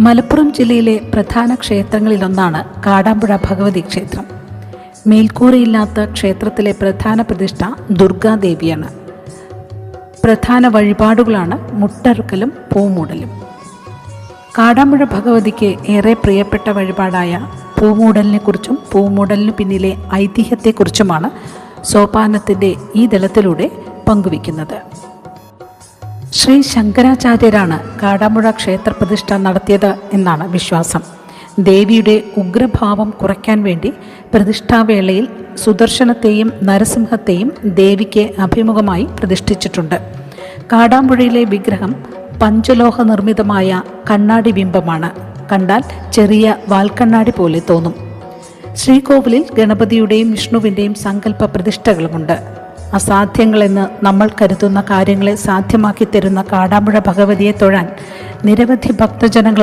മലപ്പുറം ജില്ലയിലെ പ്രധാന ക്ഷേത്രങ്ങളിലൊന്നാണ് കാടാമ്പുഴ ഭഗവതി ക്ഷേത്രം. മേൽക്കൂരയില്ലാത്ത ക്ഷേത്രത്തിലെ പ്രധാന പ്രതിഷ്ഠ ദുർഗാദേവിയാണ്. പ്രധാന വഴിപാടുകളാണ് മുട്ടറുക്കലും പൂമൂടലും. കാടാമ്പുഴ ഭഗവതിക്ക് ഏറെ പ്രിയപ്പെട്ട വഴിപാടായ പൂമൂടലിനെക്കുറിച്ചും പൂമൂടലിനു പിന്നിലെ ഐതിഹ്യത്തെക്കുറിച്ചുമാണ് സോപാനത്തിൻ്റെ ഈ ദളത്തിലൂടെ പങ്കുവയ്ക്കുന്നത്. ശ്രീ ശങ്കരാചാര്യരാണ് കാടാമ്പുഴ ക്ഷേത്രപ്രതിഷ്ഠ നടത്തിയത് എന്നാണ് വിശ്വാസം. ദേവിയുടെ ഉഗ്രഭാവം കുറയ്ക്കാൻ വേണ്ടി പ്രതിഷ്ഠാവേളയിൽ സുദർശനത്തെയും നരസിംഹത്തെയും ദേവിക്ക് അഭിമുഖമായി പ്രതിഷ്ഠിച്ചിട്ടുണ്ട്. കാടാമ്പുഴയിലെ വിഗ്രഹം പഞ്ചലോഹ നിർമ്മിതമായ കണ്ണാടി ബിംബമാണ്. കണ്ടാൽ ചെറിയ വാൽക്കണ്ണാടി പോലെ തോന്നും. ശ്രീകോവിലിൽ ഗണപതിയുടെയും വിഷ്ണുവിൻ്റെയും സങ്കല്പ പ്രതിഷ്ഠകളുമുണ്ട്. അസാധ്യങ്ങളെന്ന് നമ്മൾ കരുതുന്ന കാര്യങ്ങളെ സാധ്യമാക്കി തരുന്ന കാടാമ്പുഴ ഭഗവതിയെ തൊഴാൻ നിരവധി ഭക്തജനങ്ങൾ